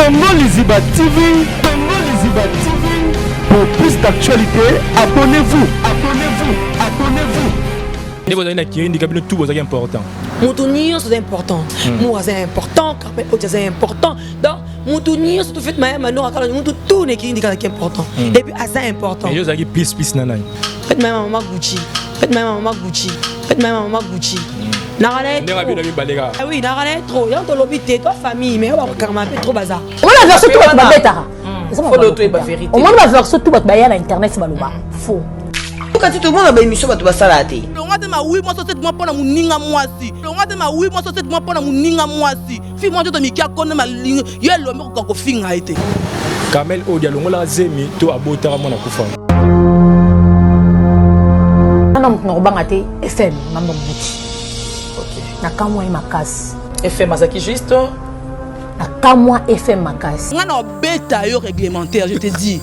Congo Liziba TV. Congo Liziba TV. Pour plus d'actualité, abonnez-vous. Abonnez-vous. Abonnez-vous. Vous avez une tout vous important. Moutounion c'est important. Moi c'est important, Carmel Odia c'est important. Donc Moutounion c'est tout fait ma mano akala moutou tout n'est qui indique qui est important. Et puis c'est important. Et vous avez plus nanai. Faites ma maman Gucci. Faites ma maman Gucci. Faites ma maman Gucci. Narale. Ah oui, narale trop. Y'a ton lobby toi famille mais on va carrément trop bazar. On a version tout votre babeta. Faut l'auto et la vérité. On a version tout votre bayana internet c'est baloba. Faux. Quand tu te vois dans l'émission, tu vas salater. On a dit oui, moi c'est moi pour la mouninga moi si. On a dit oui, moi c'est moi pour la mouninga moi si. Fille moi je te mis qui a connu ma ligne. Y'a l'homme qui a fait un été. Kamel Odia longo la zemi to abotara mona kufa. Non non bangate FM mambo buti. OK. Na kamwa makas. FM Masaki juste. Na kamwa FM makas. On a bêta yo réglementaire, je te dis.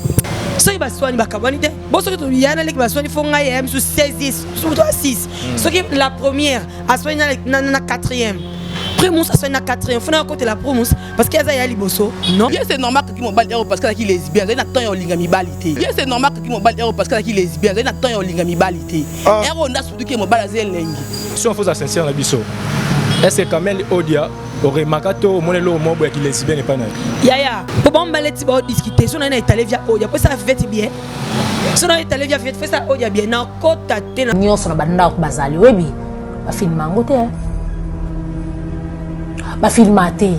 So il va soigner bakabonité. Bon ce que tu y a na lek va soigner faut ngaye sur 16 sur 6. Ce qui la première a soigner na quatrième. Primus a soigner na quatrième. Faut na côté la Primus parce qu'il y a liboso. Non. Bien c'est normal que qui m'obal héros parce que là qui lesbien, il n'attend yo lingami balité. Bien c'est normal que qui m'obal héros parce que là qui lesbien, il n'attend yo lingami balité. Héros n'a surtout qui m'obal lengi. Si on fait sincère na biso. Est-ce que Kamel Odia aurait makato monelo mobo qui lesbien n'est pas na. Ya. Pour bon baleti ba discuter, si on est allé via Odia, pour ça fait bien. Si on est allé via fait ça Odia bien. Na kota te na nyonso na banda ko bazali webi. Ba filma ngote. Ba filmate.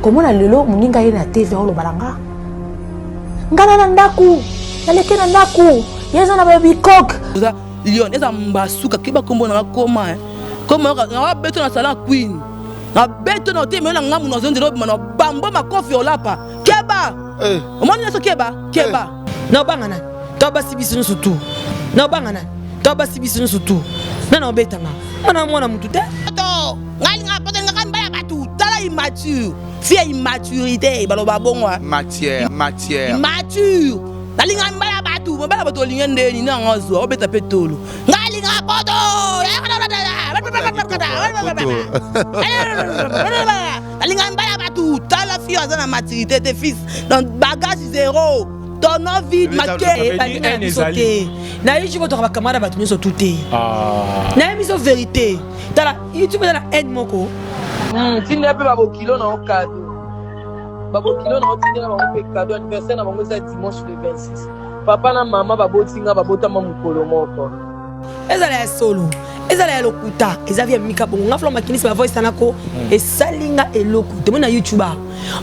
Comment na lelo muninga yena TV holo balanga. Ngana na ndaku. Naleke na ndaku. Yeza na baby cock. Lion eza mbasuka kiba kombo na koma. Comment on va beto na salon queen. Na beto na te me na ngamu na zonde robe na bambo makofi olapa. Keba. O moni so keba. Keba. Na bangana. To ba sibisu surtout. Na bangana. To ba sibisu surtout. Na na betanga. Mana mwana mutu te. To. Ngali nga pote nga kan baya batu. Tala immature. C'est immaturité baloba bongwa. Matière. Immature. Nali nga mbaya batu. Mbaya batu lingende ni na ngazo. Obeta petolo. Ngali nga poto. La fille a la maturité des fils dans bagage zéro ton vie marqué na yichi ko to ba kamara ba tunyo so tuté na mi so vérité tala YouTube na aide moko tinne pe babo kilo na okado babo kilo na otinne na babo pe cadeau anniversaire na bango ça dimanche le 26 papa na maman babo tinga babota mukolo moko ezala solo ezala lokuta ezavia mika bongo ngaflo makinisi ba voice tanako esalinga eloko te mona YouTuber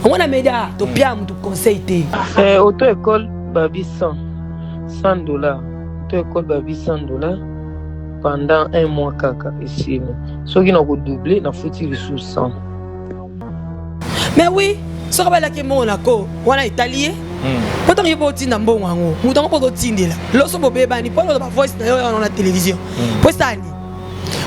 on a media to pia mutu conseil te auto école babi $100 auto école babi $100 pendant un mois kaka ici so qui na ko doubler na fouti les 100 mais oui so ka la ke mona ko wana italien Pourtant, il y a pas de bon wango. Mouton pas de tindela. Lorsque vous bébé ni pas de voice dans la télévision. Pour ça ni.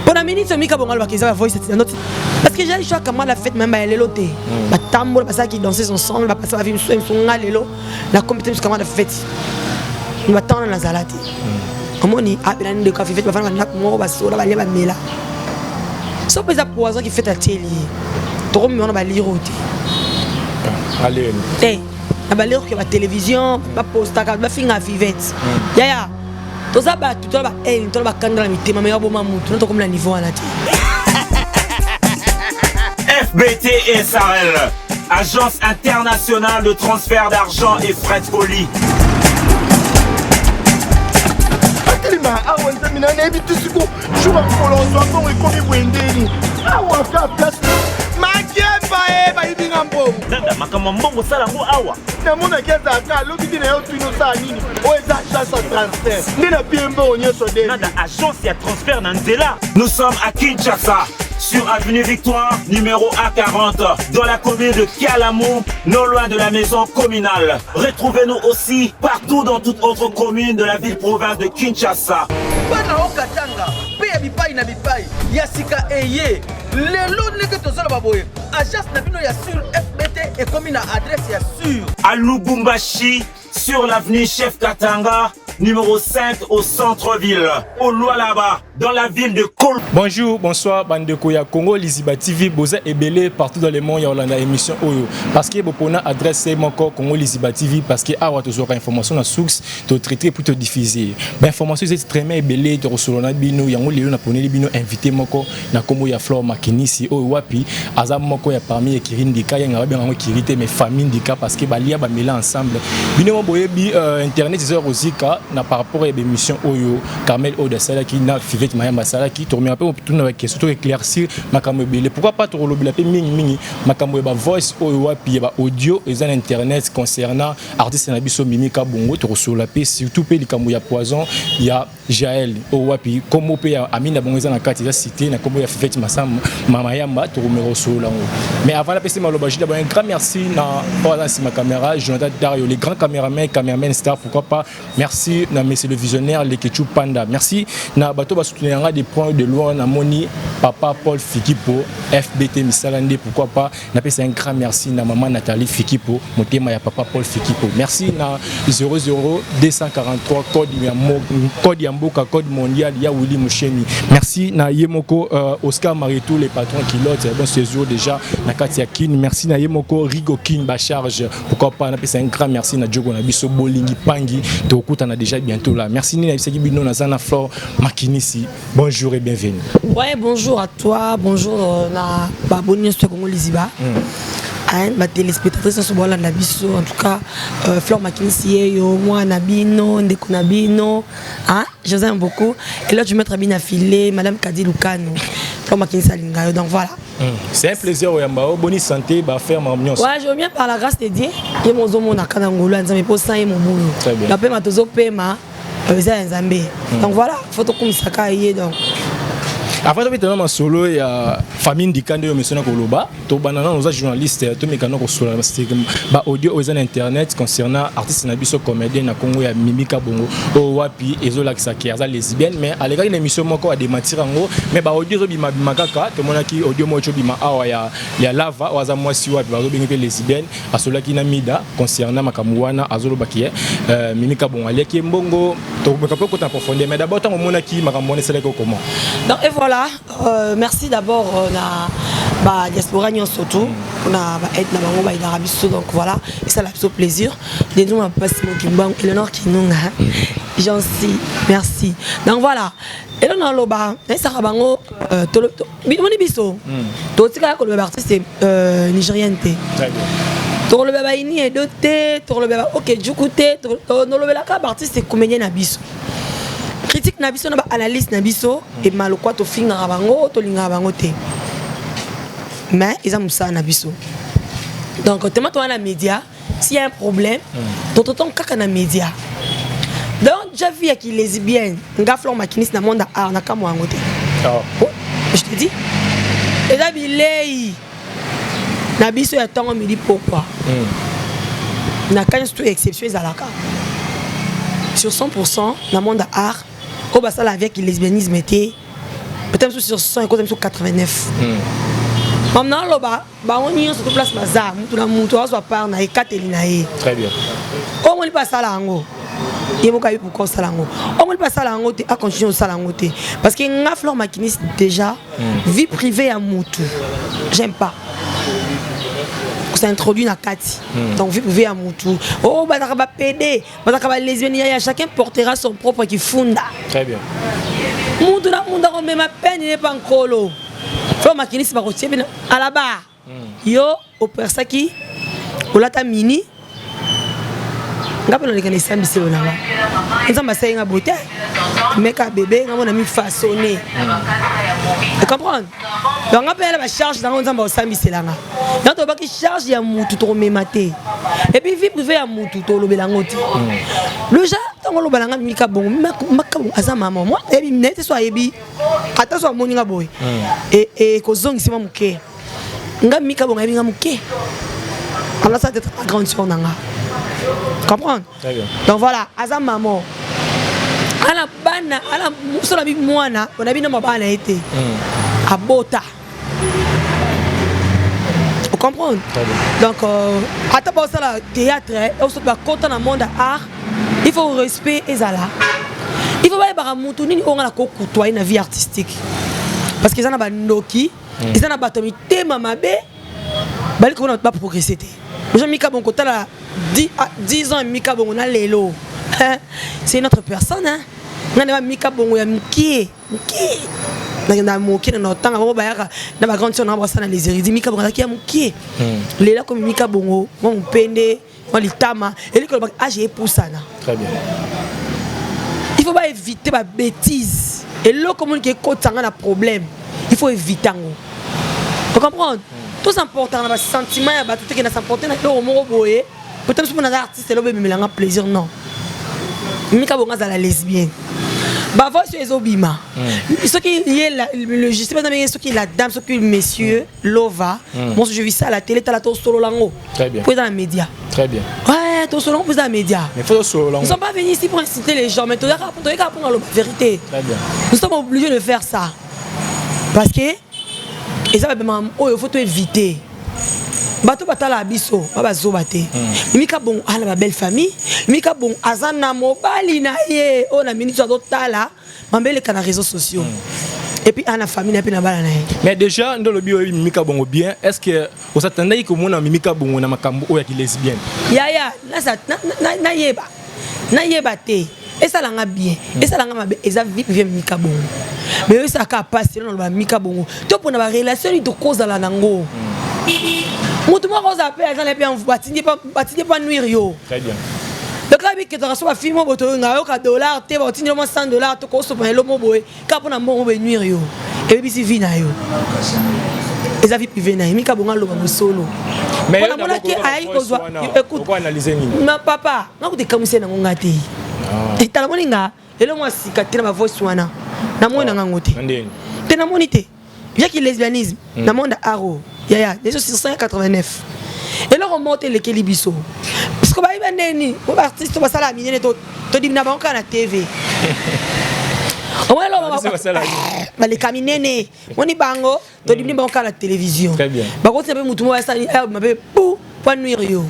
Pour la minute ce mika bongal va voice dans notre. Parce que j'ai choisi comment la fête même à l'éloté. La tambour parce qu'il dansait son son, va passer la vie son alélo. La compétence comment la fête. Il va tendre la salade. Comment ni a bien de café fête va faire nak mo ba so la ba leba mela. So pesa poison qui fait la télé. Trop mieux on va lire au thé. Allez. Na ba lire que la télévision, ba posta ka ba finga vivette. Ya. Toza ba tout ba to ba kanga la mitema mais ba mamutu to comme la niveau ala ti. FBT SARL, Agence internationale de transfert d'argent et frais de colis. Nous sommes à Kinshasa, sur avenue Victoire, numéro A40, dans la commune de Kialamou, non loin de la maison communale. Retrouvez-nous aussi partout dans toute autre commune de la ville-province de Kinshasa. Yasika eye lelo neke tozala baboye agence na bino ya sur FBT et comme une adresse ya sur à Lubumbashi sur l'avenue Chef Katanga numéro 5 au centre-ville, au Lualaba, dans la ville de Kol. Bonjour, bonsoir, Bandeko ya Congo, Liziba TV, Boza et Belé, partout dans le monde, il y a émission Oyo. Parce que vous pouvez adresser mon corps Congo, Liziba TV, parce que vous avez information à source, tu traiter pour te diffuser. L'information est très bien belé, tu reçois le bino, il y a un lieu, bino invité mon corps, na Congo, il y a Flore Makinisi, Oyo Wapi, Azam mon corps, il y a parmi les Kirin Dika, il y a bien un Kirité, mais famille Dika, parce que Balia, Bamela ensemble. Bino, boyebi, Internet, c'est Rosika, na par rapport à l'émission Oyo, Carmel Oda Salaki, na Fivet Mayamba Salaki, tu remets un peu tout avec question éclaircir makambo belé. Pourquoi pas tu relobi la pe mingi makambo ba voice Oyo Wapi, ba audio et un internet concernant artiste na biso Mimika Bongo, tu reçois la paix surtout pe likambo ya poison, il y a Jaël Oyo Wapi, comme pe Amina Bongo na carte cité na kombo ya Fivet Masam Mamayamba, tu remets reçois là. Mais avant la PC Malobaji, d'abord un grand merci na voilà c'est ma caméra Jonathan Dario, les grands caméramen star, pourquoi pas. Merci na monsieur le visionnaire les Ketchup Panda. Merci na bato ba soutenir des points de loin na moni papa Paul Fikipo FBT Misalande, pourquoi pas. Na pesa un grand merci na maman Nathalie Fikipo, motema ya papa Paul Fikipo. Merci na 00243 code ya mboka, code mondial ya Willy Moucheni. Merci na Yemoko Oscar Maritou, les patrons qui l'autre bon séjour déjà na Katia Kin. Merci na Yemoko Rigo Kin ba charge, pourquoi pas. Na pesa un grand merci na Djogo na biso Bolingi Pangi, Tokuta na déjà bientôt là. Merci Nina Biseki Bino na Zana Flore Makinisi. Bonjour et bienvenue. Ouais, bonjour à toi, bonjour na baboni sur Congo Liziba. Ma téléspectatrice sur Bola na biso, en tout cas Flore Makinisi yo moi Nabino Ndeko Nabino, hein, je vous aime beaucoup. Et là je vais mettre bien affilé Madame Kadi Lukano. Flore Makinisi Alingayo, donc voilà. C'est un plaisir au Yambao, bonne santé, bah faire ma mion. Ouais, je viens par la grâce de Dieu. Et mon zomo na kanangolo, nzambe po sa et mon boulot. Très bien. La paix ma tozo pema, nzambe. Donc voilà, faut comme ça kaye donc. Avant de mettre dans solo, il y a famille Dikande au monsieur Nakoloba. To banana nos journalistes, to mécano ko solo, c'est ba audio aux internet concernant artiste na biso comédien na Congo ya Mimika Bongo. O wapi ezola kisaki aza lesbienne, mais à l'égal une émission moko a démentir en gros, mais ba audio zo bima makaka, to mona ki audio mo bima awa ya lava o aza mwasi wapi ba zo bengi lesbienne, asola ki na mida concernant makamuana azolo bakie Mimika Bongo aleki mbongo, to mekapo ko ta profondeur, mais d'abord tant mona ki makamone c'est là comment. Donc et voilà. Merci d'abord na diaspora surtout na aide na bango ba Arabie Saoudite, donc voilà et ça la plutôt plaisir de nous ma passe mon Kimbang Eleanor Kinunga gentil merci donc voilà et là on loba na ça bango to bimoni biso to tika ko le artiste nigérien té to le baba ini et doté to le baba OK djukute to no le baba ka artiste comédien na biso critique na biso na ba analyse na biso et malokwa to finga bango to linga bango te mais ils ont ça na biso donc tellement toi na média s'il y a un problème t'entends kaka na média donc déjà vu qui lesbienne nga Flore Makinisi na monde art na kamo yango te je te dis et là bilei na biso ya tango midi pourquoi na quand c'est exception ezalaka sur 100% dans le monde de l'art, au bas ça avec le lesbianisme était peut-être sur 100 et sur 89. Maintenant là-bas, on y est sur place mazar, tout la monde soit par na Ekaterina. Très bien. On ne pas ça là en haut. Il faut qu'il pour ça là en haut. On ne pas ça là en haut à continuer ça là en haut parce que nga Flore Makinisi déjà vie privée à Moutou. J'aime pas. C'est introduit dans Kati. Donc, vous pouvez à Moutou. Oh, bah, ça va péder. Bah, ça va lesbienne. Chacun portera son propre qui fonda. Très bien. Moutou, là, on met ma peine, il n'est pas encore là. Flore Makinisi, c'est pas à la barre. Yo, au Persaki, au Lata Mini. Ngapelo lekana isambi se ona ba nzamba sa nga beauté mec a bébé nga mon ami façonné tu comprends donc ngapela ba charge dans nzamba osambi se langa donc to ba ki charge ya mutu to memate et puis vie privée ya mutu to lobela ngoti le ja tango lobela nga Mimika Bongo makabo aza mama moi et puis nete so ayebi ata so amoni nga boy et ko zongi sima muke nga Mimika Bongo ayebi nga muke alors ça d'être la grande sur nanga. Comprendre? Donc voilà, Azam maman. Ala bana, ala muso la bi mwana, on a bi na mabana été. Abota. comprendre? Donc, à ta part, ça, le théâtre, on se bat content dans le monde art, il faut respect et ça là. Il faut pas y avoir on a côtoyer dans la vie artistique. Parce que ça n'a pas noki, ça n'a pas de thème mabé, bali qu'on n'a pas progressé. Jean Mika bon côté là 10 ans Mika bon on a l'élo. C'est une autre personne hein. On a Mika bon ya mki. Na moki na notre temps avant ba na ba grande on embrasse dans les érudits Mika bon là qui a mki. Léla comme Mika bon on pende, on litama et lui que j'ai pour ça là. Très bien. Il faut pas éviter ma bêtise. Et là, comme on dit que quand on a un problème, il faut éviter. Vous comprenez? Tout c'est important, il y a des sentiments, il y a tout ce qui est important. Peut-être que les artistes, c'est un plaisir, non. Mika Bonga, c'est la lesbienne. Bah, voici les obima. Ce qui est le juste, ce qui est la dame, ce qui est le monsieur, l'ova. Moi, je vis ça à la télé, tu as la tour solo lango. Très bien. Puis dans les médias. Très bien. Ouais, tour solo, puis dans les médias. Mais faut solo lango. Nous ne sommes pas venus ici pour inciter les gens, mais tu dois répondre à la vérité. Très bien. Nous sommes obligés de faire ça. Parce que, et ça, il faut éviter. Bato batala abiso baba zo baté Mika bon ala ba belle famille Mika bon azana mobali na ye on a minute do tala mambele kana réseaux sociaux et puis ana famille na pe na bala na ye. Mais déjà dans le bio Mika bon bien est-ce que vous attendez que mon Mika bon na makambo o ya ki lesbienne ya na ça na yeba té et ça langa bien et ça langa mabe eza vie privé Mika bon mais ça ka passer dans le Mika bon to pour na relation ni to cause la nango. Muito moi on appelle dans les pays pas nuire yo. Très bien. Donc là bi que tu reçois film au boto na yo ka dollar te ba tinyo mo $100 to ko so pa lo mo boy ka pona mo nuire yo. Et puis si vi na yo. Et ça vie privé na Mika bonga lo ba solo. Mais on a qui aïe ko zo écoute. Pourquoi analyser ni? Ma papa, na ko te kamusi na ngonga te. Et tala moninga, et le moi si ka tina ma voice wana. Na mo na ngote. Ndeni. Te na monité. Bien qu'il lesbianisme, na monde aro. Yaya, déjà 689. Et là on monte les Kelibiso. Parce que bah il va neni, on va artiste va ça la mine to dit na banka na TV. On va là bah les caminene, on y bango, to dit banka la télévision. Très bien. Bah quand c'est mutu moi ça m'a pou pas nuire yo.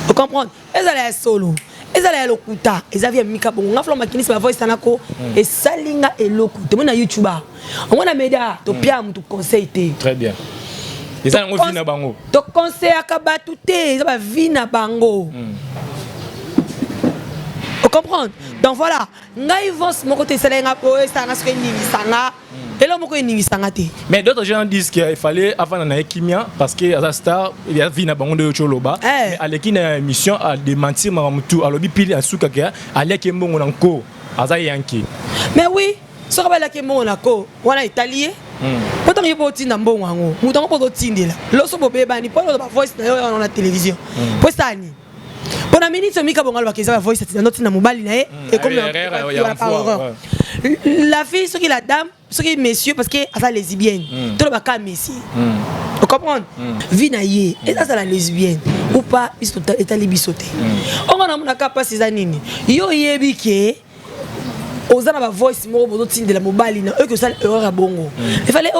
Vous comprenez? Elles allaient solo. Elles allaient lokuta, elles avaient Mika bon, on a fait makini sa voice sanako et salinga et lokuta. Mon na YouTuber. On a média, to pia mutu conseil té. Très bien. Et ça, on vit na bango. Donc conseil à kabatouté, ça va vivre na bango. Vous comprenez? Donc voilà, ngai vont mon côté ça nga po ça nga ce ni sanga. Et là mon côté ni sanga té. Mais d'autres gens disent qu'il fallait avant na kimia parce que à star il y a vivre na bango de Choloba. Mais à l'équipe na émission à démentir mamutu à lobi pili à sukaka à l'équipe mbongo nanko aza yanki. Mais oui, ce que la kemo nako, wana italien. Quand on y va au tin d'ambo wango, nous t'en pas au tin de là. Lorsque vous bébé ni pas dans la voice dans la télévision. Pour ça ni. Pour la minute Mika bongal bakeza la voice dans notre tin mobile na et comme la fille ce qui la dame, ce qui monsieur parce que ça lesbienne. Tout le baka messie. Vous comprenez? Vie na yé et ça la lesbienne ou pas ils sont étalés bisoté. On a mon capacité ces années. Yo yebike aux ana ba voice mo bozo tin de la mobile na eux que ça erreur à bongo. Il fallait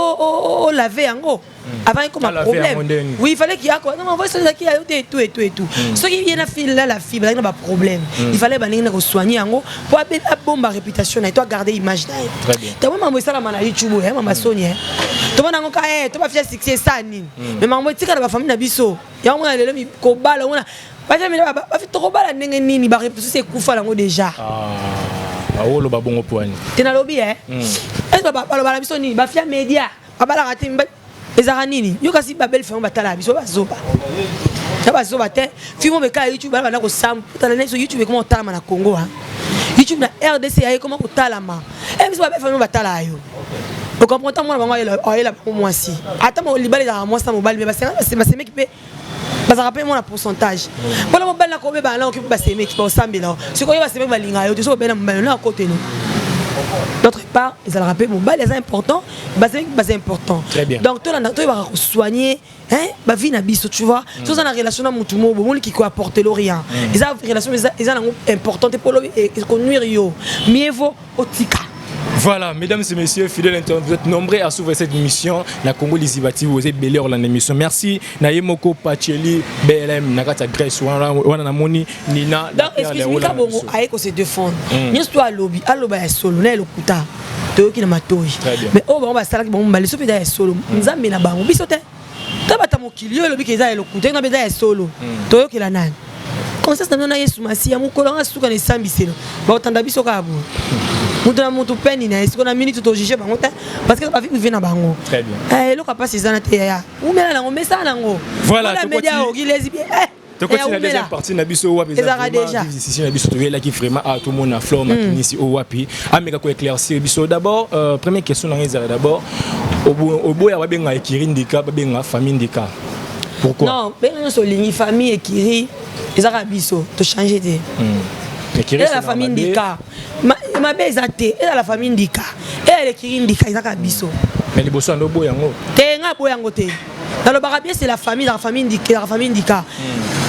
laver en gros avant comme un problème. Oui, il fallait qu'il y a quoi. Non, on voit ça qui a tout et tout. Ce qui vient à fil là la fibre, il y a pas problème. Il fallait balinga ko soigner en gros pour avoir bombe réputation et toi garder image là. Très bien. Tu vois maman ça na YouTube hein maman Sonia. Tu vois nango ka tu vas faire succès ça ni. Mais maman tika ba famille na biso. Ya mo lelo mi ko bala ona. Ba jamais ba fi to bala ndenge nini ba réputation c'est kufa lango déjà. Oh le babongo poani. Tena lobby hein. Est-ce que ba biso ni ba fia média. Ba la raté ezara nini. Yo kasi ba belle femme batala biso ba zoba. Ça va zoba te. Fimo be ka YouTube ba na ko sam. Tala na YouTube comment talama na Congo hein. YouTube na RDC aye comment ko talama. Biso ba belle femme batala yo. Vous comprenez moi bango elle pour moi si. Ata mo libale za moi ça mobile mais c'est mec qui peut parce que rappelle-moi le pourcentage. Pour le mobile, on va occuper les mecs qui sont là. Ce qu'on va se mettre à l'ingénieur, tu sais, là à côté nous. D'autre part, ils ont rappelé mobile, c'est important. C'est important. Très bien. Donc, toi, tu vas soigner, hein, bah vie n'abisse, tu vois. Si on a une relation avec tout le monde, qui peut apporter l'orient. Ils ont une relation, ils ont importante pour le et qu'on nuire yo. Mieux vaut au tika. Voilà, mesdames et messieurs, fidèles internautes, vous êtes nombreux à suivre cette émission. Na Congo Liziba TV, vous êtes belé dans l'émission. Merci. Naïmoko Pacheli, BLM, Nakata Grèce, Wana Moni, Nina. Donc, excusez-moi, quand on a se défendre, nous sommes à lobby, à solo, on est le kuta. Toyoki na matoi. Mais oh, on va savoir que bon, les sopés d'ailleurs solo. Nous avons bien bango. Bisote. Tabata mokili, le lobby qui est à le kuta, on a bien solo. Toyoki la nan. Comme ça, nous avons soumasi, à mon collant à souka les sambiselo. Bah, autant d'abiso kabo. Nous avons mon toupin, est-ce qu'on a mis tout au juge parce que la vie vient à bango. Très bien. Eh, le capable c'est ça na teya. Ou mais là, on met ça là. Voilà. La média qui les bien. Tu continues la deuxième partie Nabiso Wapi. Ici Nabiso tu es là qui vraiment à tout le monde à Flore Makini ici au Wapi. Ameka ko éclaircir biso d'abord première question dans les d'abord au boya wa benga ekiri ndika ba benga famille ndika. Pourquoi? Non, benga so ligne famille ekiri ezaka biso to changer de. Et la famille ndika. Ma bezate et la famille ndika. Et ekiri ndika ezaka biso. Mais les bosso ndo boyango. Te nga boyango te. Dans le barabia c'est la famille ndika, la famille ndika.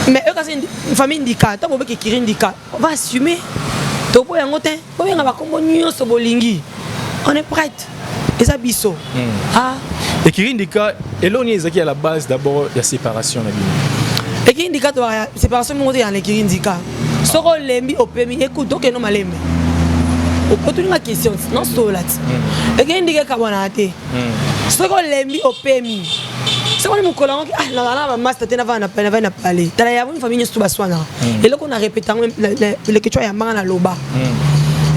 Mais eux, quand c'est une famille ndika, tant que Kiri ndika, on va assumer. Topo yangote, on va communier sur Bolingi. On est prête. Et ça biso. Ah. Et Kiri ndika, et là on est à la base d'abord la séparation la vie. Et Kiri ndika, la séparation monte dans les Kiri ndika. Soro lembi au permis, écoute donc non malembe. Au potu une question, non solat. Et Kiri ndika kabonate. Soro lembi au permis. C'est quoi les mots qui ah master tena va na parler tala ya une famille tout baswana et là qu'on a répété les questions ya manga na loba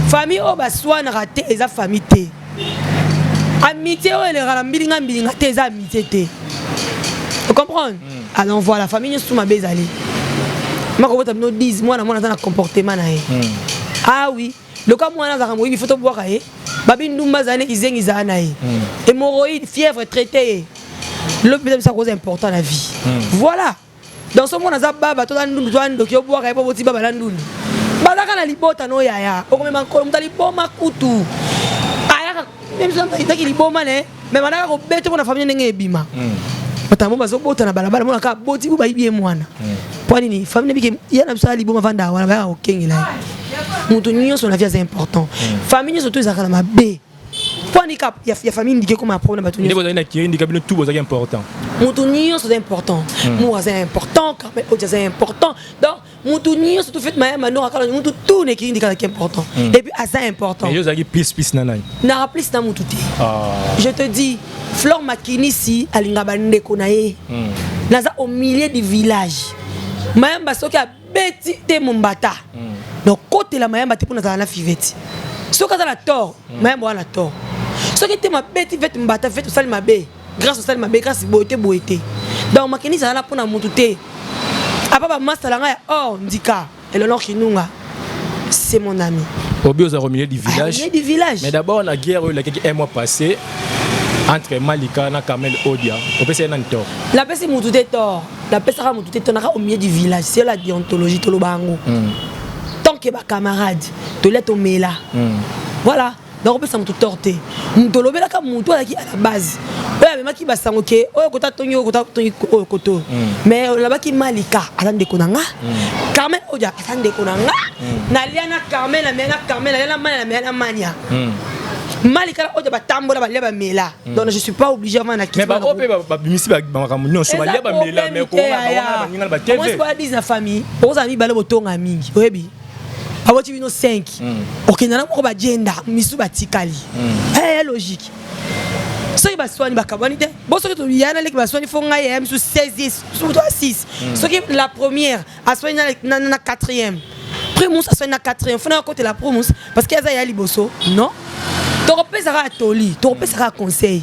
famille o baswana raté eza famille té amitié o le ralambilinga mbilinga té eza amitié té vous comprenez alors voilà famille tout ma bezali ma ko tamno 10 mois na mona na comportement na ye ah oui le cas moi na za mo il faut to boire ye babi ndumba zane izengi za na ye hémorroïde fièvre traité. L'hôpital c'est cause important dans la vie. Voilà. Dans ce monde on a baba to ndundu to ndo kyo boka ipo boti baba ndundu. Balaka na libota no yaya. Okomema nkolo mutali boma kutu. Aya même ça itaki liboma ne. Mais manaka ko bete bona famille ndenge ebima. Batambo bazobota na balabala mona ka boti buba ibie mwana. Kwa nini famille bike yana msala liboma vanda wana ba okengela. Mutu nyonso na vie c'est important. Famille surtout ezaka na mabe. Handicap, il y a famille indiquée comme un problème. Il y a tout c'est important. Moutounion c'est important. Moi c'est important, Carmel c'est important. Donc Moutounion c'est tout fait ma mano à Carmel Moutou tout n'est qui est important. Et puis c'est important. Mais il y a plus nanai. Na plus na Moutouté. Je te dis, Flore Makini ici à Lingabande konaye. Naza au milieu du village. Mayamba soki a beti te Mombata. Donc côté la mayamba te pour na fiveti. Soki a la tort, mayamba a tort. Ce qui était ma bête, fait m'battre, fait tout ça ma bé. Grâce au sale ma bé, grâce à beauté. Donc ma kini ça là pour na moutouté. Après ma master là, oh ndika, et le nom qui nous c'est mon ami. Obio a remis du village. Du village. Mais d'abord la guerre il y a un mois passé entre Malika et Kamel Odia. On peut c'est un tort. La paix c'est moutouté tort. La paix sera moutouté tort au milieu du village. C'est la déontologie to lo bango. Tant que ba camarade, to let au mela. Voilà. Donc on peut s'en tout torter. Mutolobe la kamuto à la base. Ouais mais qui va s'en ok. Oh kota tonyo koto. Mais là-bas qui Malika attendez konanga. Carmen Odia attendez konanga. Naliana Carmen la mena Carmen la mania. Malika Odia ba tambola ba leba mela. Donc je suis pas obligé avant na qui. Mais ba opé ba bimisi ba ramunyo so ba leba mela mais ko ba ninga ba TV. Moi c'est pas dire na famille. Aux amis ba le botonga mingi. Oyebi. Awati bino 5. OK nana ko ba agenda misu batikali. Logique. So ba swani ba kabani te. Bo so to yana leki ba swani fo ngai misu 16 sur 6. So ki la première a swani na 4e. Primus a swani na 4e. Faut na côté la primus parce que ça y a liboso. Non. To repé ça ra toli, to repé ça ra conseil.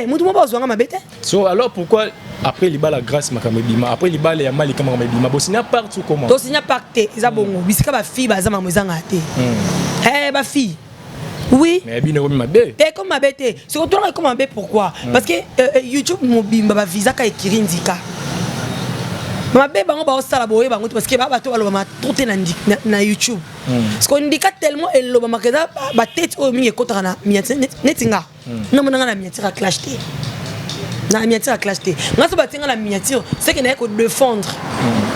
Mutu mo ba zwanga mabete. So alors pourquoi après les balles la grâce makamebima après les balles ya mali kama makamebima bo signa partout comment to signa parté isa bongo bisika ba fille ba zama mwezanga te ba fille oui mais bino comme mabe te comme mabe te c'est retourne comme mabe pourquoi parce que YouTube mobimba ba visa ka ekiri ndika mabe bango ba osala boye bango parce que ba to baloba ma tout na YouTube parce qu'on indique tellement eloba makeda ba tête o mingi ekotaka na netinga non monanga na miniature clash te na miniature à clash té nga so batinga la miniature c'est que na ko défendre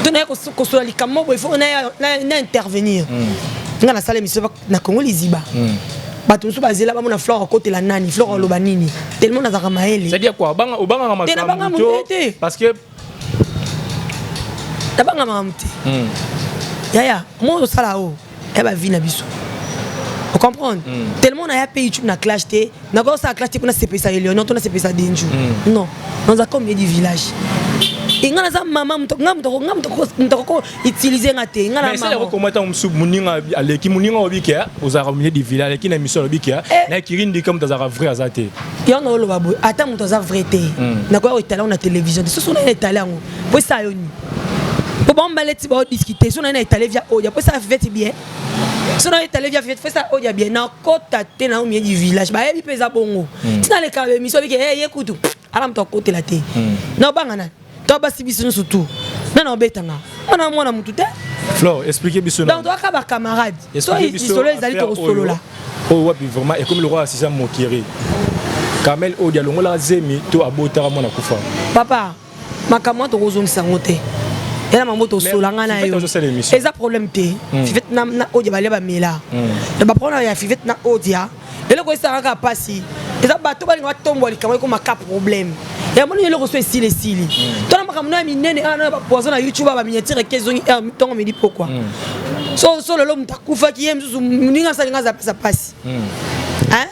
to na ko so li kamo il faut na intervenir nga na salle mission na Congo Liziba bato mosusu bazela bamona flore akotela nani flore aloba nini tellement nazaka maele c'est-à-dire quoi obanga makambo te parce que tabanga makambo te yaya moi osala o ya bavi na biso vous comprenez tellement on a payé YouTube na clash te na ko sa clash te kuna sepesa Eleonore to na sepesa Denju non dans un comme du village inga na za mama mtoko utiliser ngate inga na mama mais c'est comment ta msu muninga aleki muninga obike ozara milieu du village aleki na mission obike na kirindi comme tazara vrai azate yo no lo babo ata muto za vrai te na ko italien na télévision ce sont les italien po ça yoni po bomba leti ba discuter so na italien via audio po ça fait bien so na italien via fait ça audio bien na kota te na milieu du village ba yebi pesa bongo tina le ka mission obike yekutu ala mto côté la te na bangana Toba si biso surtout. Non betanga. On a moi na mutu te. Flo, expliquez biso. Donc toi ka ba camarade. So ils solo les ali to solo là. Oh ouais, vraiment et comme le roi Assisa Mokiri. Kamel Odia longola zemi to abotara mona kufa. Papa, makamwa to kozongisa ngote. Ela mamoto solanga na yo. Eza problème te. Fivet na Odia balia ba mela. Na ba prendre ya fivet na Odia. Ele ko isanga ka pasi. Eza bato bali ngwa tombo likamwe ko maka problème. Et moi, je reçois ici les cils. Toi, je suis poison à YouTube, je miniature et je me dis pourquoi. So l'homme qui aime ça passe. Hein?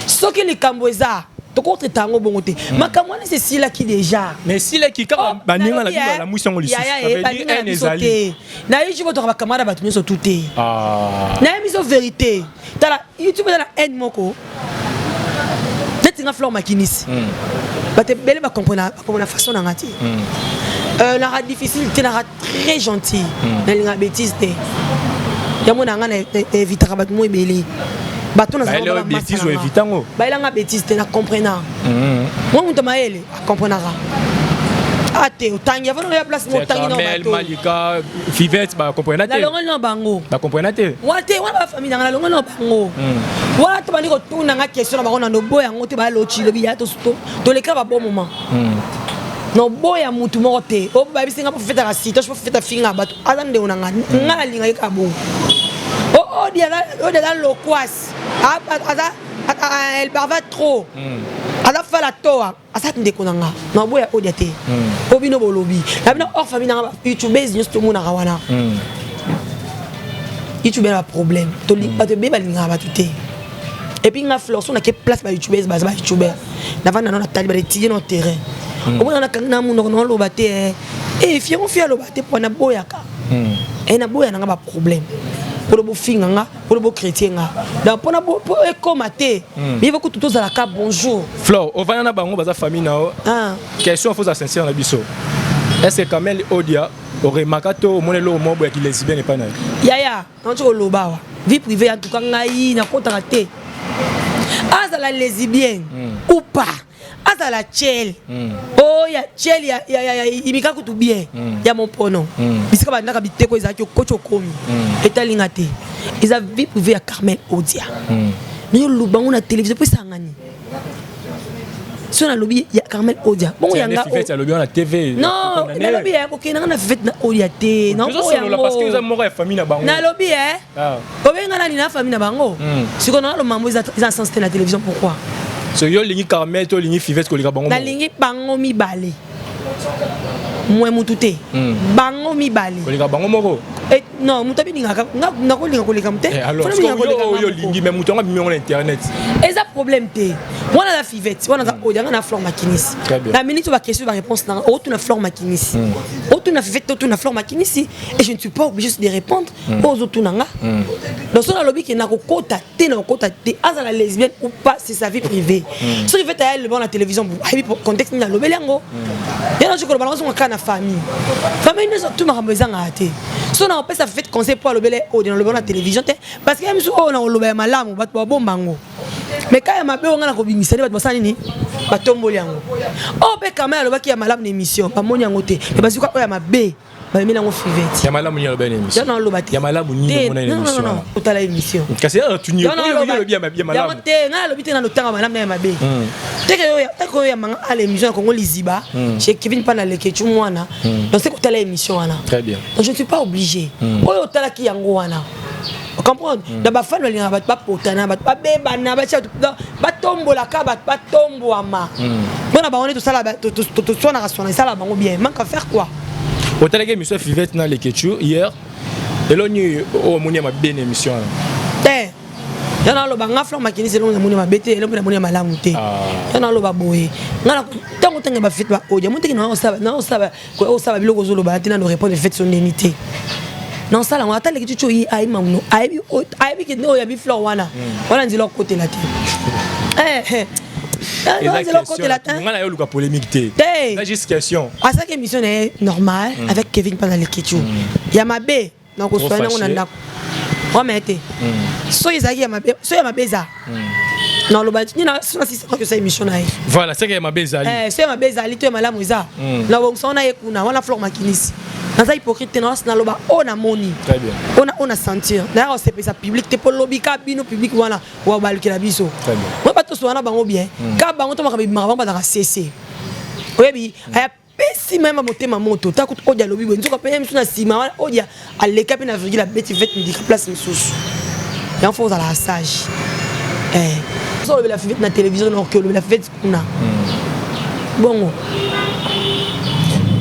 Ce que les Cambouéza, tu comptes tango bon côté. Ma Cameroun c'est si là qui déjà. Mais si là qui quand baninga la mousse on le sait. Na YouTube tu vas camarade battu sur tout est. Na émission vérité. Dans la YouTube dans la haine moko. Netinga Flore Makinis. Bate belle va comprendre la façon d'en rater. La rate difficile, tu la rate très gentil. La bêtise te. Ya mon anga éviter rabat moi belé. Baton na la bêtise ou évitango. Ba la bêtise te na comprendre. Moi mon tamaele comprendre. Ah te otangi avant la place mon tangi non bato. Malika Vivette ba comprendre te. La longo non bango. Ba comprendre te. Wa te wa famille na longo non bango. Wa to bani ko tuna nga question na ba na no boya ngote ba lo chilo bi ya to to le ka ba bon moment. No boya mutu moko te. O ba bisinga po feta ka sito, po feta finga bato. Azande onanga nga linga ka bon. O dia la lo kwasi. Elle bavait trop. Ala fait la toa. Asa tinde konanga. No boya o dia te. Obino bolobi. La bino hors famille na YouTube business to muna kawana. YouTube a un problème. To li pas de beba linga ba tuté. Et puis nga Flore son na ke place ba YouTubers ba YouTuber. Na vana na tali ba étudier no terrain. Au moins na kanga mu no lo baté. Et fier lo baté pour na boya ka. Et na boya na ba problème. Pour le beau finga, pour le beau chrétien. Donc pour na pour écomater. Mais il faut que tout ça la ka bonjour. Flore, on va na bango ba famille na. Question faut sincère na biso. Est-ce que Kamel Odia aurait makato au monde lo mo boya ki lesbienne pas na. Yaya, quand tu lo ba. Vie privée en tout cas ngai na kota raté. Azala lesbienne ou pas. Azala chel. Oh ya chel ya imika kutu bien. Ya mon pono. Bisika ba ndaka biteko ezaki kocho komi. Etalinga te. Ils vie privée à Kamel Odia. Nous lubango na télévision pour sangani. Si on a lobby, il y a Kamel Odia. Bon, il y a un fait lobby à la TV. Non, il y a lobby, ok, il y a un fait na Odia té. Non, parce que vous avez mort famille na bango. Na lobby, Obi ngana ni na famille na bango. Si on a le mambo, ils ont sensé la télévision, pourquoi? C'est yo lingi Kamel, to lingi Fivette ko linga bango. Na lingi bango mi balé. Moi mututé. Bango mi balé. Ko linga bango moko. Et non, mutabi linga na ko linga ko linga mté. Alors, yo lingi même mutonga bi mon internet. Et ça problème té. Moi na la Fivette, moi na Odia na Flore Makinis. La minute va question va réponse na autre na Flore Makinis. Autre na Fivette, autre na Flore Makinis et je ne suis pas obligé de répondre aux autres nanga. Donc son lobby qui na ko kota té as la lesbienne ou pas c'est sa vie privée. Si il fait elle bon la télévision pour contexte na lobby yango. Ya na je ko balance on kana famille. Famille ne sont tout makambo ezanga té. So na on peut ça fait conseil pour lobby Odia dans la télévision té parce que même si on a lobby malamu bato bombango. Mais quand il m'a dit on a kobimisa ni bato basani ni batomboli yango o be kamera lo baki ya malamu na émission ba moni yango te mais parce que o ya mabe ba mena ngo Fivette ya malamu ni lo ba émission ya lo bati ya malamu ni mona émission non otala émission kasi tu ni lo bien malamu ya te nga lo biti na lo tanga malamu na mabe te ko ya manga à l'émission Congo Liziba chez Kevin Panaleke chumwana donc c'est otala émission wana très bien donc je ne suis pas obligé o otala ki yango wana Vous comprenez? Dans la famille, il y a pas potana, pas bébana, pas tombo la caba, pas tombo ama. On est tout ça là, tout ça na rationné ça là, on bien. Manque à faire quoi? Au télé que monsieur Fivette dans les Ketchou hier, et là on a ma bien émission. Il y a un banga flan makini c'est long de ma bête et l'homme de mon malamuté. Il y a un loba boy. Tant que tu as fait ma audio, monte qui non ça quoi ça va bilogo zolo ba tina no répondre fait son indemnité. Non ça là on attend les que tu aïe mamno aïe que no ya bi flan wana. Wana ndi l'autre côté là té. Non c'est l'autre côté là té. On a eu le polémique té. La juste question. À ça émission est normale avec Kevin pendant les Ketchou. Il y a ma bé donc on soit on a remettez. Soyez à ma beza. Non, le bâtiment, que ça émission. Voilà, c'est que ma beza. C'est ma beza, tu es malade, Mouza. Là, on a écouté, on a fleur maquinis. Dans ça, hypocrite, on a moni. Très bien. On a senti. D'ailleurs, c'est ça public, t'es pour lobby, cabine public, voilà. Ou à balquer la biso. Très bien. Moi, pas tout ça, on a bango bien. Car bango, tu m'as pas dans la CC. Oui, si même à monter ma moto, tu as coûté au dialogue, tu as payé un ciment, au dia, à l'écap, une virgule, la bête, il me dit que place une sauce. Et en faut à la sage. Ça, on l'a fait dans la télévision, alors que la fête, on a. Bon.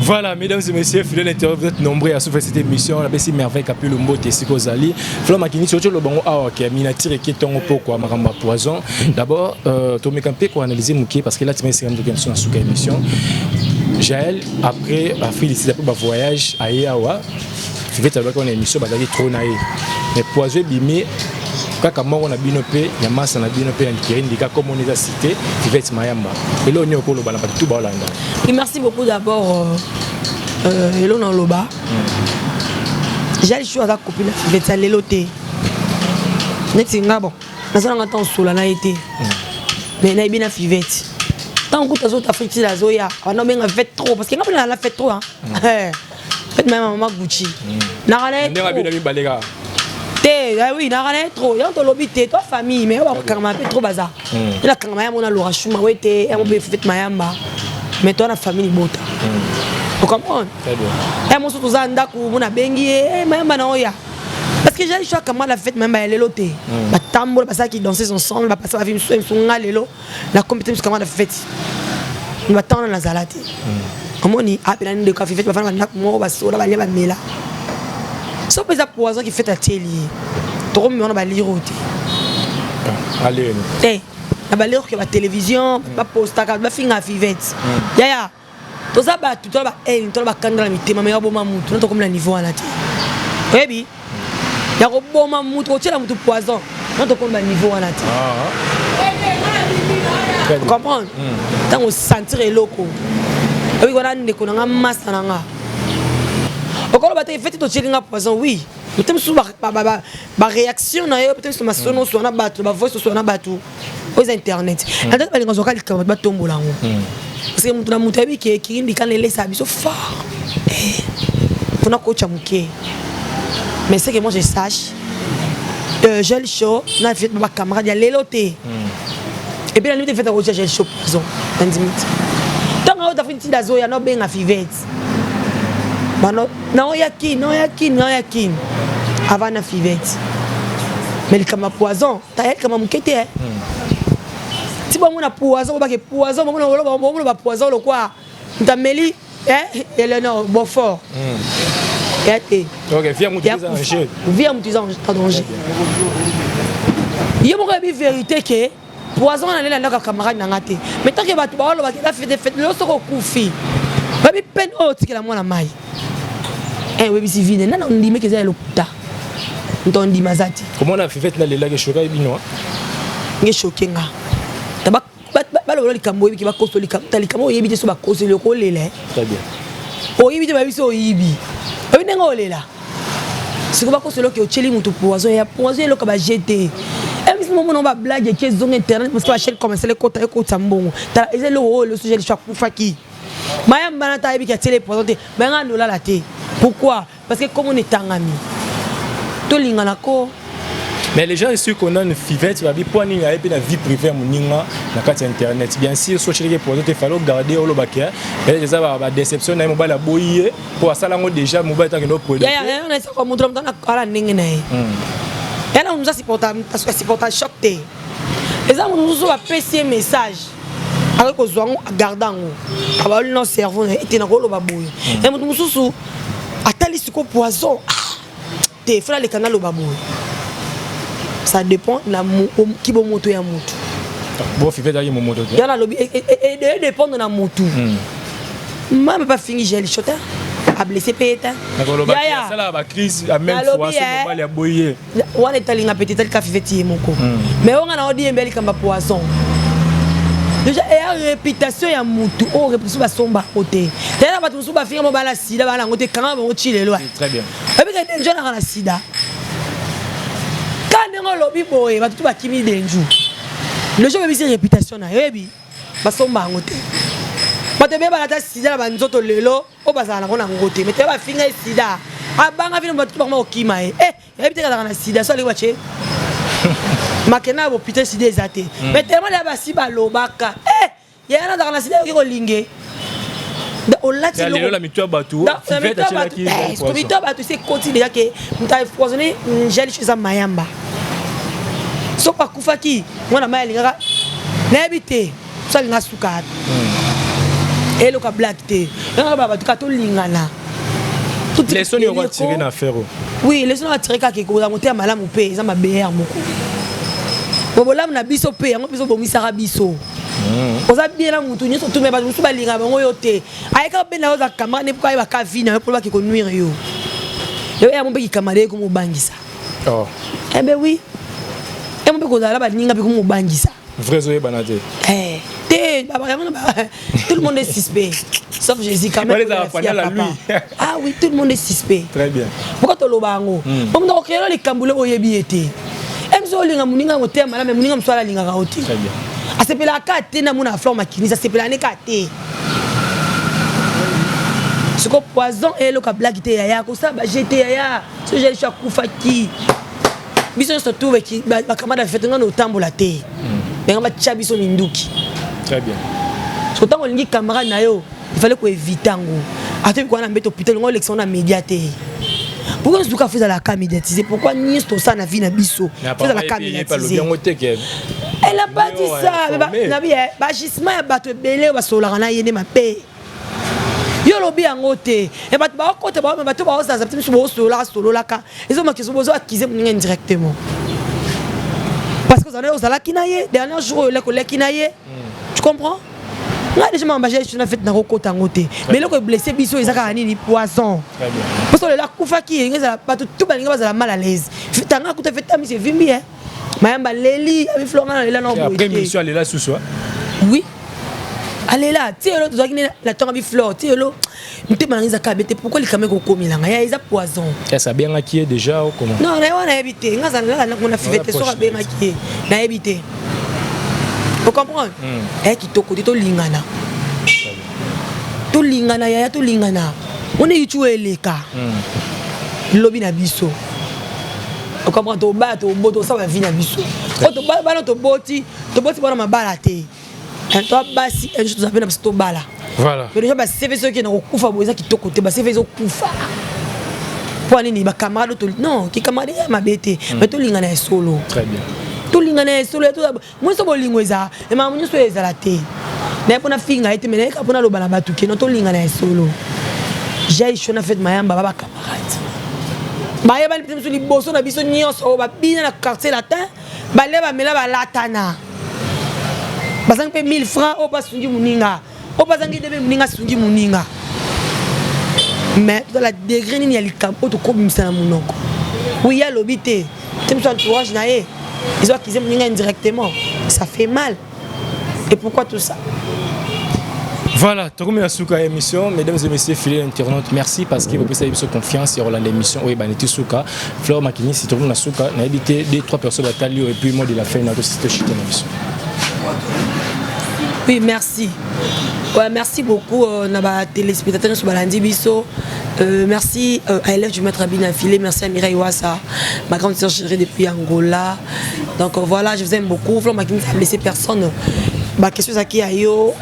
Voilà, mesdames et messieurs, fidèles internautes, vous êtes nombreux à souffrir cette émission. La BC Merveille Capule Lombo Tessiko Zali. Flo Makini, surtout le bon qui a mis la tire qui est ton pourquoi Maramba Poison. D'abord, Tomé Campé pour analyser Mouké parce que là, tu m'as essayé de gagner sur la émission. Jaël, après, a félicité après le voyage à Yawa. Tu veux savoir qu'on a une émission, bah, trop naïf. Mais Poison Bimé, quand on a binopé, il y a masse on a binopé en Kirin, des cas comme on les a cités, tu veux être Mayamba. Et là, on est au Kolo Bala, tout Balanda. Merci beaucoup d'abord, Elon en Loba. J'ai le choix de la copine, je vais aller l'ôter. N'est-ce pas bon? Nous sommes en temps sous la naïté. Mais nous avons bien fait. Tant que tu as fait la Zoya, on a bien fait trop. Parce que nous avons fait trop. Faites même maman Gucci. Nous avons oui, n'a rien trop. Il y a un lobby, toi famille, mais on va quand même trop bazar. Il y a quand même on a chouma, ouais, on peut faire mayamba. Mais toi la famille bota. Vous comprenez? Très bien. Et moi surtout ça ndaku, on a bengi, mayamba na oya. Parce que j'ai le choix comment la fête même elle est loté. Ba tambo parce que qui danser ensemble, va passer la vie son ngalelo, la compétition comment la fête. On va tendre la zalati. Comment ni appelle de café fête va faire ndaku mo ba so la ba nyaba mela. Ça peut être poison qui fait atelier. Trop mieux on va lire au thé. Allez. On va lire que la télévision, pas poster, pas finir à fivette. Ya. Tout ça bah tout va tout va candre la mité, mais bon mamou, tout comme le niveau à la thé. Oui. Il y a bon mamou, tu as un poison. Tout comme le niveau à la thé. Vous comprenez? Tant on sentir locaux. Oui, on a des qu'on a masse dans la. Encore le bataille fait tout chéringa poison oui. Peut-être sous ma réaction na yo peut-être ma sono so na batu ma voix so na batu aux internet. Andata ba lingozo kali ka batombola ngo. Parce que mutu na mutu abi ki ndi kan les sabi so fort. Faut na coach amuke. Mais c'est que moi je sache j'ai le show na fait ma camarade ya leloté. Et puis la nuit de fait j'ai le show poison dans 10 minutes. Tant on a fait la zoya no ben a fivette. Non, yakin. Avant la fivette. Mais comme un poison, tu as comme un mouquette. Si on a poison, on a poison, le quoi? Tu as mêlé, et le nom, bon fort. Ok, viens m'utiliser en danger. Viens m'utiliser en danger. Il y a une vérité que poison, on a un camarade dans la tête. Mais tant que tu as fait des fêtes, tu as fait des babi peine haute que la moi la maille. Oui, si vide, non, on dit mais que c'est le puta. On dit mazati. Comment on a fait dans les lacs choqués et binois? Il est choqué nga. Tabac, le cambo qui va causer le cambo, les camos y habiter sur la cause le collé là. Très bien. Oh y habiter babi so yibi. Oui n'est pas là. C'est qu'on va causer le que au chéli mutu poison et poison le que va jeter. Et même si on va blague qui est zone internet parce que la chaîne commence les côtes et côtes sambon. T'as c'est le sujet de chaque fois qui. Mayam banata ebi qui télé présenté. Mais on a la té. Pourquoi? Parce que comme on est en ami. Tout le monde ko. Mais les gens ici qu'on a une fivette, va bien poigner et puis la vie privée moninga na carte internet. Bien sûr, sur chez les produits, il faut garder au lobakia. Et les avoir déception na mobile la boyer pour ça là déjà mobile tant que nos produits. Ya on est ça comme montre dans la ala ningi na. Et là, on nous a supporté choc. Et ça, on nous a passé un message. Avec les gens gardant, avec nos cerveaux, et t'es dans le babouille. Et on nous a attali ce poison. T'es frère les canaux au babouille. Ça dépend de qui va monter à moto. Bon, il fait d'ailleurs mon moto. Il y a la lobby et dépend de la moto. Moi, je n'ai pas fini, j'ai le chotin. A blessé pétain. Ça là, la crise, la même fois, c'est moment il a boyé. On est allé à petit tel café fait mon co. Mais on a dit un bel comme poisson. Déjà, il y a une réputation à moto. On réputation à son bas côté. D'ailleurs, on va tout faire mon bala sida, on va côté quand on chile loin. Très bien. Et puis quand les gens ont la sida. Quand on lobby boy, va tout va kimi denjou. Le jeu a une réputation à Ebi. Va son bas côté. But the baby that sida la banzoto lelo o bazala na kona ngote mais te ba finga sida abanga vino batu ba okima eh ebite ka na sida so le wache makena bo pite sida ezate mais tellement la basi ba lobaka yana na sida ko linge o lati lo lelo la mitwa batu fête à cela qui est ko mitwa batu c'est continue ya ke muta poisonner gel chez mayamba so pa kufaki mwana maya linga na ebite so linga suka et le black té. Les sons ont tiré une affaire. Oui, les sons ont tiré quelque chose. On a monté à Malam ou Pé, ça m'a BR beaucoup. Bon, là, on a biso Pé, on a biso Bomi Sarabiso. On a bien là, on tourne sur tout, mais pas tout le monde. On a yoté. Avec un peu de camarade, n'est pas un cavine, pour pas qu'il nuire yo. Il y a un peu de camarade comme au Bangisa. Oh. Eh ben oui. Et on peut qu'on a là, ninga comme au Bangisa. Vrai zoé banade. Tout le monde est suspect. Sauf Jésus quand même. Ah oui, tout le monde est suspect. Très bien. Pourquoi tu l'as bango? On doit créer les camboulés au yébiété. Emso linga muninga au terme, mais muninga msoala linga oti. Très bien. A se pela kate na muna fleur makini, ça se pela ne kate. Ce qu'on poison et le blague te yaya, comme ça, j'étais yaya. Ce j'ai chaque coup faki. Bison se trouve qui ma camarade fait un autant la terre. Mais on va tchabi son induki. Très bien. Parce que tant qu'on dit camarade nayo, il fallait qu'on évite ngo. Attends qu'on a mettre hôpital, on l'élection na médiaté. Pourquoi nous doit faire la cas médiatisée? Pourquoi ni tout ça na vie na biso? Faire la cas médiatisée. Elle a pas dit ça. Na bien, bagissement ya bato belé ba sola na yene ma paix. Yo lobi angote. Et bato ba côté ba bato ba osa zapti so solo la ka. Ils ont marqué so bozo acquiser indirectement. Parce que vous allez aux alakinaye, dernier jour, les collègues kinaye. Tu comprends? Moi, déjà, je suis fait dans le côté. Mais là, blessé, biso, ils ont un poison. Parce que là, Koufaki, ils ont mal à l'aise. Tanga, tu as fait ta mise, c'est vimbi. Mayamba, Léli, avec Florent, elle est là. Après, monsieur, elle est là sous soi. Oui. Elle est là. Tu sais, tu as la tombe avec Flore. Tu sais, pourquoi les caméras ont commis là? Il y a poison. Ça a bien acquis déjà ou comment? Non, on a évité. On a fait des choses bien acquis. On a évité. Vous comprenez? Eh, qui t'a côté, tout lingana. Tout lingana, y'a tout lingana. On est tué les cas. Lobby na biso. Vous comprenez? Ton bas, ton beau, ça va venir na biso. Quand ton bas, ton boti, va ma balate. Un toi basi, un jour tu appelles un bala. Voilà. Mais déjà, c'est ceux qui n'ont pas fait qui t'ont côté, c'est ceux qui ont pour aller ni camarade non, qui camarade ma bête, mais tout l'ingana est solo. Très bien. Tout l'ingana est solo, tout moi c'est bon lingoueza, et ma mouille soit exalté. Mais pour na finga été mais pour na loba na batuke, non tout l'ingana est solo. J'ai chona fait mayamba baba camarade. Baye ba le sur les bosso na biso nyonso ba bina na quartier latin, ba leba mela ba latana. Bazang pe 1000 francs au pas sungi muninga. Au pas zangi debe muninga sungi muninga. Mais dans la degré ni ali kam auto ko bimisa na munoko. Oui, ya lobité. Tem so entourage na e. Ils ont accusé muninga indirectement. Ça fait mal. Et pourquoi tout ça? Voilà, Tokomi Asuka émission, mesdames et messieurs, fidèles internautes, merci parce que vous pouvez avoir confiance sur l'émission. Oui, Baneti Souka, Fleur Makini, c'est Tokomi Asuka, on a habité 2-3 personnes à Talio et puis moi de la fin, on a aussi chuté l'émission. Oui, merci. Ouais, merci beaucoup à téléspectateurs sur Balandi Bisso. Merci à élève du maître Abin Affilé. Merci à Mireille Ouassa, ma grande sœur chérie depuis Angola. Donc voilà, je vous aime beaucoup. Fleur Makini n'a blessé personne. Ma question c'est qui a yo.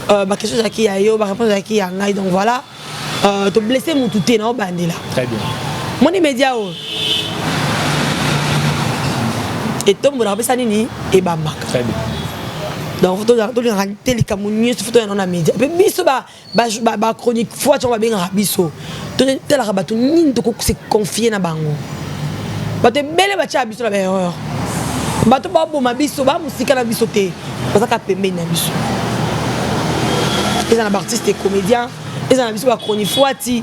Ma question c'est qui a yo. Ma réponse c'est qui a ngaï. Donc voilà. Tu blessé mon touté non bandé là. Très bien. Mon immédiat. et tombe na pesa nini et ba marque très bien donc photo de rentrer les camouniers photo dans la média et biso ba chronique fois tu va bien biso to tel rabato nini to se confier na bango ba te bele ba cha biso la erreur ba to ba bo ma biso ba musika na biso te parce que pembe na biso les artistes et comédiens les artistes ba chronique fois ti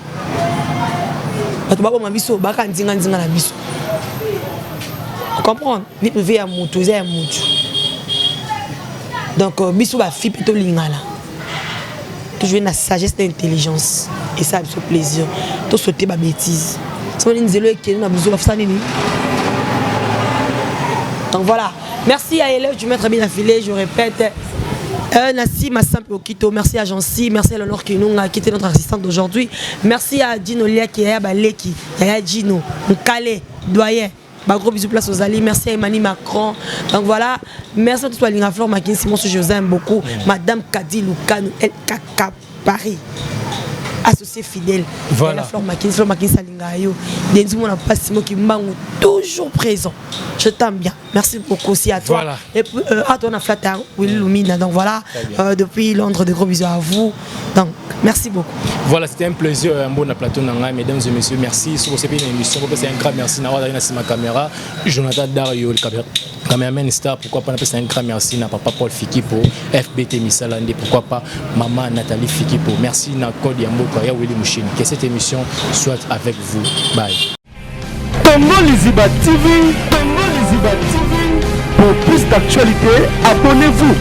ba to ba bo ma biso ba ka nzinga na biso comprendre vie privée à mutu za mutu donc biso ba fi plutôt lingala toujours une sagesse et intelligence et ça biso plaisir to sauter ba bêtise so ni nzelo e kenu na biso ba fsa nini donc voilà merci à élève du maître bien affilé je répète Nassi Massampe Okito, merci à Jancy, merci à Léonore Kinunga qui était notre assistante d'aujourd'hui, merci à Dino Lia qui est à Baleki, à Gino, Nkale, Doyen. Bah, gros bisous place aux alliés, merci à Emmanuel Macron. Donc voilà, merci à toute la ligne à Flore Makin, Simon, je vous aime beaucoup. Madame Kadi Lukanou, El Kaka Paris, associé fidèle. Voilà. Flore Makin Salingayo, des gens n'a pas Simon qui m'a toujours présent. Je t'aime bien. Merci beaucoup aussi à toi. Voilà. Et puis, à toi, on a flatté Willy Lumina. Donc voilà, depuis Londres, de gros bisous à vous. Donc, merci beaucoup. Voilà, c'était un plaisir, un bon plateau, mesdames et messieurs. Merci. Si vous avez une émission, c'est un grand merci. Sur ma caméra, Jonathan Dario, le caméraman star. Pourquoi pas, c'est un grand merci. Papa Paul Fikipo, FBT Missalande. Pourquoi pas, maman Nathalie Fikipo. Merci, Nakod Yamboka, Willy Mouchine. Que cette émission soit avec vous. Bye. Congo Liziba TV, Congo Liziba TV. Pour plus d'actualités, abonnez-vous.